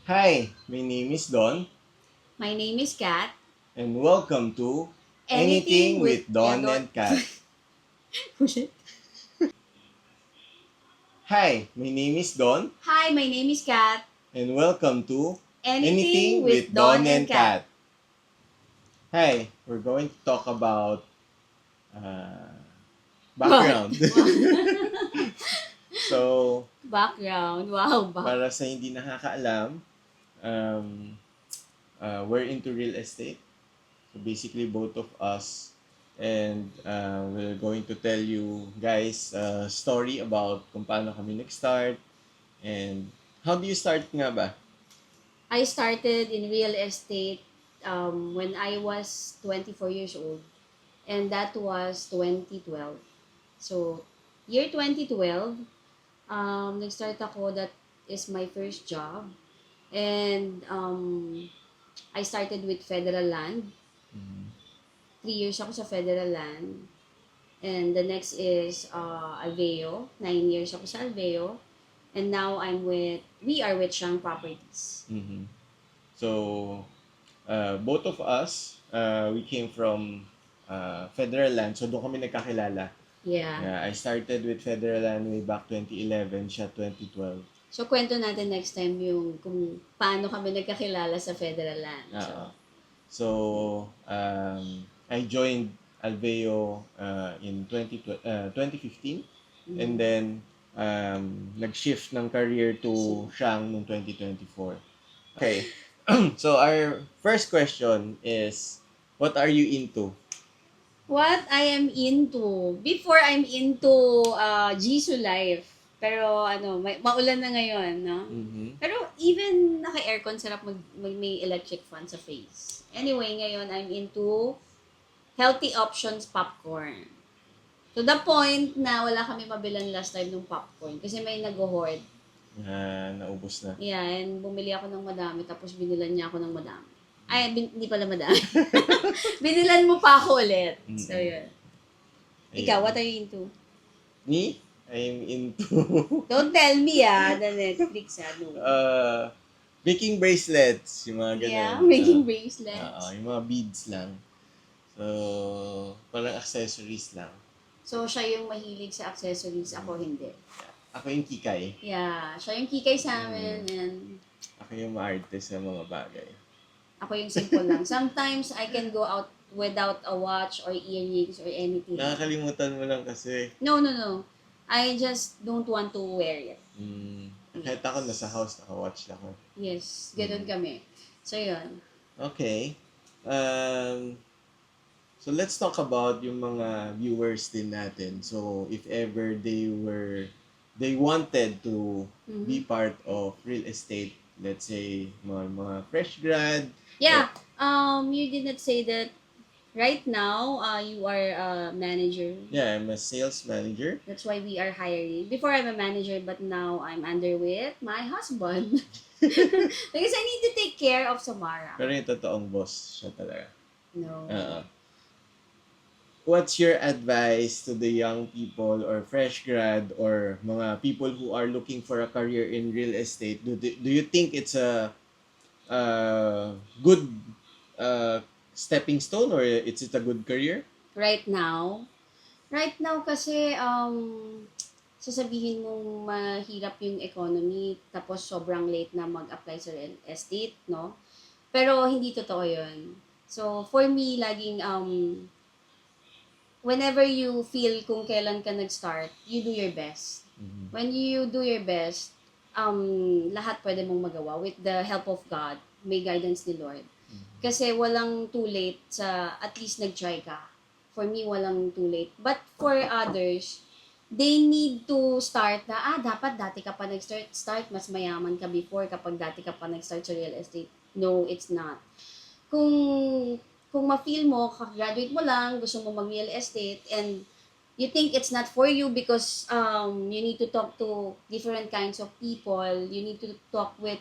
Hi, my name is Don, My name is Kat. and welcome to Anything Anything with with Don Don. and Kat. Ulit. Hi, my name is Don, Hi, my name is Kat. and welcome to Anything Anything with with Don Don and and Kat. Kat. Hi, we're going to talk about uh, What? background. So, Background. Wow, para sa hindi nakakaalam, um, we're into real estate. So basically, both of us, and we're going to tell you guys a story about kung paano kami nag-start and how do you start nga ba? I started in real estate when I was 24 years old. And that was 2012. So, year 2012, nag-start ako. That is my first job. And I started with Federal Land. Mm. 3 years ako sa Federal Land. And the next is Alveo. 9 years ako sa Alveo. And now we are with Shang Properties. Mm-hmm. So, both of us, we came from Federal Land. So, doon kami nagkakilala. Yeah. Yeah, I started with Federal Land way back 2011, siya 2012. So, kwento natin next time yung kung paano kami nagkakilala sa Federal Land. Oo. So, I joined Alveo in 2015. And then, nag-shift ng career to Shang noong 2024. Okay. So, our first question is, what are you into? What I am into. Before, I'm into Jisoo Life. Pero maulan na ngayon, no? Mm-hmm. Pero even naka-aircon, sarap may electric fan sa face. Anyway, ngayon I'm into healthy options popcorn. To the point na wala kami mabilan last time ng popcorn kasi may nag-hoard. Naubos na. Yeah, and bumili ako ng madami tapos binilan niya ako ng madami. Ay, hindi pala madami. Binilan mo pa ako ulit. So, yun. Ikaw, what are you into? Me? I'm into Don't tell me, the Netflix, no. making bracelets, yung mga ganun. Yeah, making bracelets. Yung mga beads lang. So, parang accessories lang. So, siya yung mahilig sa accessories, ako hindi. Ako yung kikay. Yeah, siya yung kikay sa amin, and Ako yung maarte sa mga bagay. ako yung simple lang. Sometimes, I can go out without a watch or earrings or anything. Nakakalimutan mo lang kasi. No. I just don't want to wear it. Kahit ako nasa house, naka-watch ako. Yes, ganun kami. So, yun. Okay. So let's talk about yung mga viewers din natin. So if ever they wanted to be part of real estate, let's say mga fresh grad. Yeah, you did not say that right now, you are a manager. Yeah, I'm a sales manager. That's why we are hiring. Before I'm a manager, but now I'm under with my husband. Because I need to take care of Samara. Pero yung totoong boss siya talaga. No. What's your advice to the young people or fresh grad or mga people who are looking for a career in real estate? Do you think it's a good stepping stone or it's it a good career? Right now? Right now kasi, sasabihin mong mahirap yung economy, tapos sobrang late na mag-apply sa real estate, no? Pero hindi totoo yun. So, for me, laging, whenever you feel kung kailan ka nag-start, you do your best. Mm-hmm. When you do your best, lahat pwede mong magawa with the help of God, may guidance ni Lord. Kasi walang too late sa at least nag-try ka. For me, walang too late. But for others, they need to start na, dapat dati ka pa nag-start, mas mayaman ka before kapag dati ka pa nag-start sa real estate. No, it's not. Kung ma-feel mo, graduate mo lang, gusto mo mag-real estate, and you think it's not for you because you need to talk to different kinds of people, you need to talk with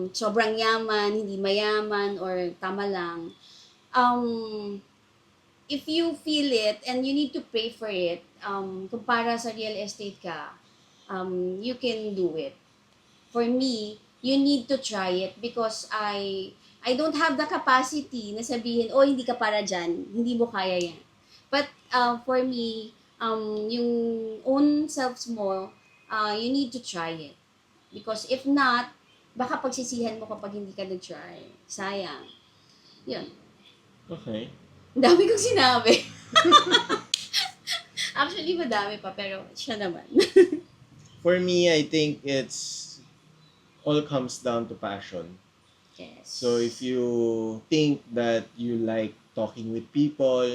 sobrang yaman, hindi mayaman, or tama lang. If you feel it and you need to pray for it, kung para sa real estate ka, you can do it. For me, you need to try it because I don't have the capacity na sabihin, oh, hindi ka para dyan, hindi mo kaya yan. But for me, yung own selves mo, you need to try it. Because if not, baka pagsisihan mo kapag hindi ka nag-try. Sayang. Yun. Okay. Ang dami kong sinabi. Actually, madami pa, pero siya naman. For me, I think it's all comes down to passion. Yes. So if you think that you like talking with people,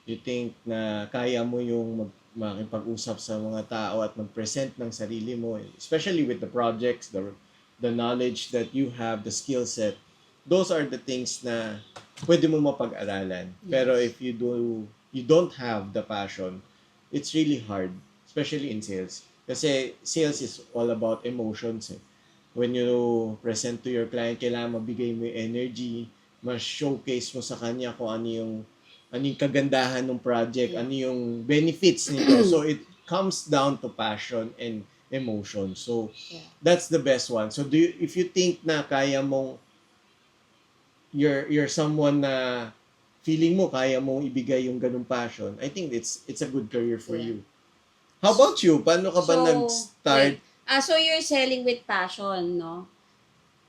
you think na kaya mo yung makipag-usap sa mga tao at mag-present ng sarili mo, especially with the projects, the knowledge that you have, the skill set, those are the things na pwede mo mapag-aralan. Pero Yes. if you don't have the passion, it's really hard, especially in sales. Kasi sales is all about emotions. When you present to your client, kailangan mabigay mo yung energy, ma-showcase mo sa kanya kung ano yung kagandahan ng project, Yeah. ano yung benefits nito. So it comes down to passion and emotion. So Yeah. that's the best one. So if you think na kaya mong you're someone na feeling mo kaya mong ibigay yung ganung passion, I think it's a good career for Yeah. you. How about you? Paano ka ba So, nag-start? wait. So you're selling with passion, no?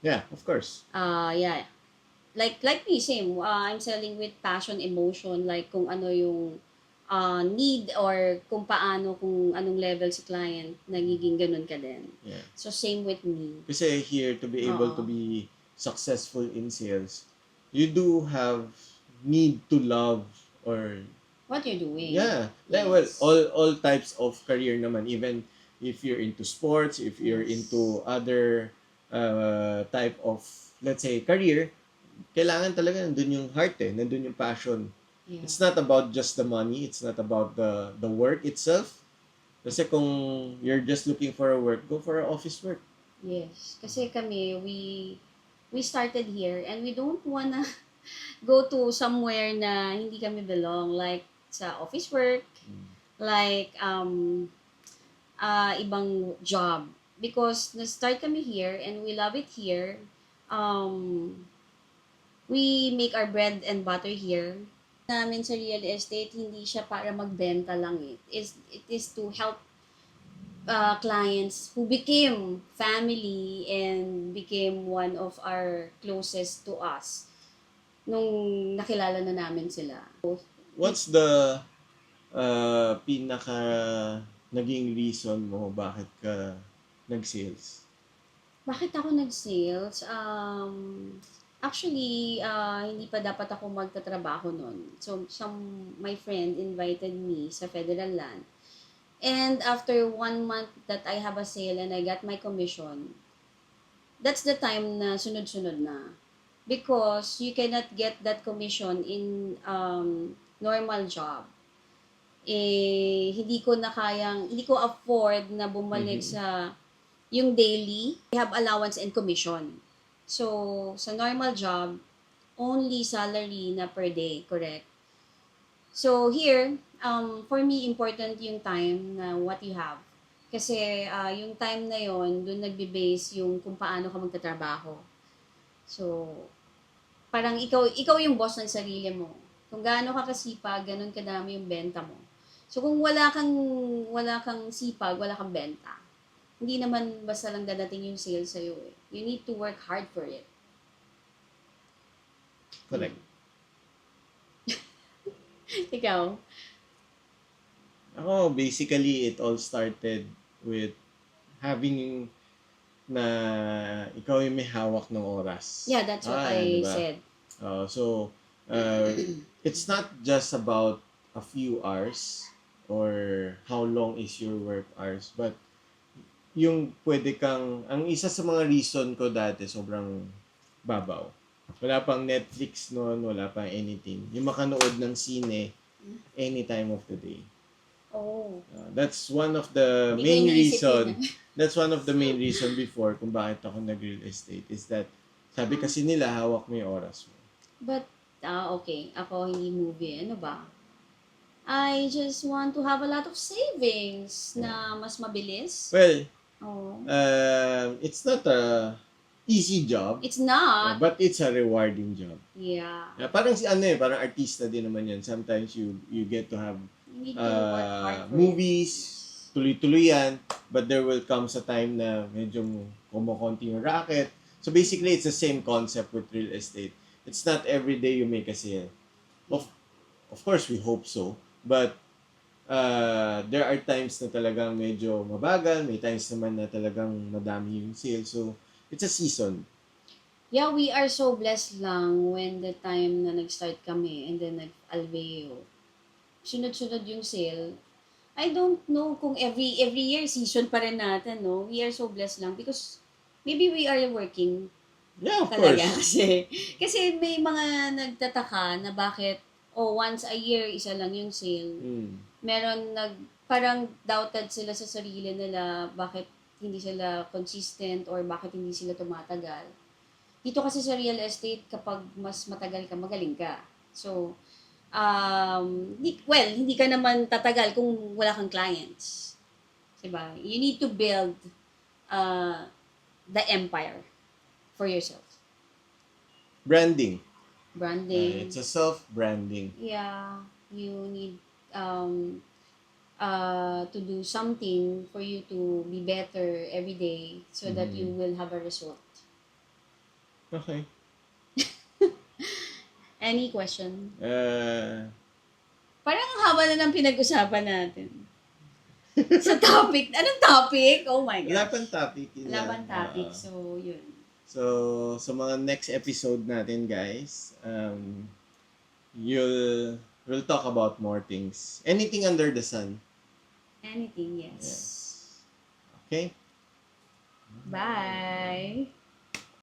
Yeah, of course. Yeah. Like me, same. I'm selling with passion, emotion, like kung ano yung need or kung paano, kung anong level si client, nagiging ganun ka din. Yeah. So, same with me. Kasi here, to be able to Oo. be successful in sales, you do have need to love or What you're doing. yeah, well, Yes. all types of career naman, even if you're into sports, if you're Yes. into other type of, let's say, career, kailangan talaga nandun yung heart nandun yung passion. Yeah. It's not about just the money, it's not about the work itself. Kasi kung you're just looking for a work, go for a office work. Yes. Kasi kami, we started here and we don't wanna go to somewhere na hindi kami belong. Like, sa office work, like, ibang job. Because na-start kami here and we love it here. We make our bread and butter here. Namin sa real estate, hindi siya para magbenta lang eh. It is to help clients who became family and became one of our closest to us nung nakilala na namin sila. What's the pinaka naging reason mo bakit ka nag-sales? Bakit ako nag-sales? Actually, hindi pa dapat ako magtatrabaho nun. So, my friend invited me sa Federal Land. And after 1 month that I have a sale and I got my commission, that's the time na sunod-sunod na. Because you cannot get that commission in normal job. Hindi ko afford na bumalik sa yung daily. We have allowance and commission. So, sa normal job, only salary na per day, correct? So, here, for me, important yung time na what you have. Kasi yung time na yon doon nagbe-base yung kung paano ka magtatrabaho. So, parang ikaw yung boss ng sarili mo. Kung gaano ka kasipag, ganun kadami yung benta mo. So, kung wala kang sipag, wala kang benta. Hindi naman basta lang dadating yung sales sa'yo eh. You need to work hard for it. Correct. Ikaw? Ako, basically, it all started with having na ikaw yung may hawak ng oras. Yeah, that's what I diba? said. So, it's not just about a few hours or how long is your work hours, but yung pwede kang, ang isa sa mga reason ko dati, sobrang babaw. Wala pang Netflix noon, wala pang anything. Yung makanood ng sine any time of the day. Oh. That's one of the Hindi ko main iniisip reason. yun. That's one of the main reason before kung bakit ako nag-real estate is that sabi kasi nila hawak mo yung oras mo. But, okay. Ako, hindi movie. Ano ba? I just want to have a lot of savings na mas mabilis. Well, Oh. it's not a easy job, It's not. but it's a rewarding job. Yeah. Parang si ano parang artista din naman yan. Sometimes you get to have You need to work hard for movies, it. tuloy-tuloy yan, but there will come sa time na medyo kumukonti yung racket. So basically, it's the same concept with real estate. It's not every day you make a sale. Of course, we hope so. But there are times na talagang medyo mabagal, may times naman na talagang madami yung sale. So, it's a season. Yeah, we are so blessed lang when the time na nag-start kami and then nag-Alveo. Sunod-sunod yung sale. I don't know kung every year season pa rin natin, no? We are so blessed lang because maybe we are working Yeah, of talaga course. kasi may mga nagtataka na bakit once a year isa lang yung sale. Meron parang doubted sila sa sarili nila bakit hindi sila consistent or bakit hindi sila tumatagal. Dito kasi sa real estate kapag mas matagal ka, magaling ka. So, hindi ka naman tatagal kung wala kang clients. Diba? You need to build the empire for yourself. Branding. Branding. It's a self-branding. Yeah. You need to do something for you to be better every day so that you will have a result. Okay. Any question? Parang ang haba na ng pinag-usapan natin. Sa topic. Anong topic? Oh my gosh. Wala pang topic. Wala pang topic. So, yun. So, sa mga next episode natin, guys, we'll talk about more things. Anything under the sun. Anything, yes. Yes. Okay? Bye!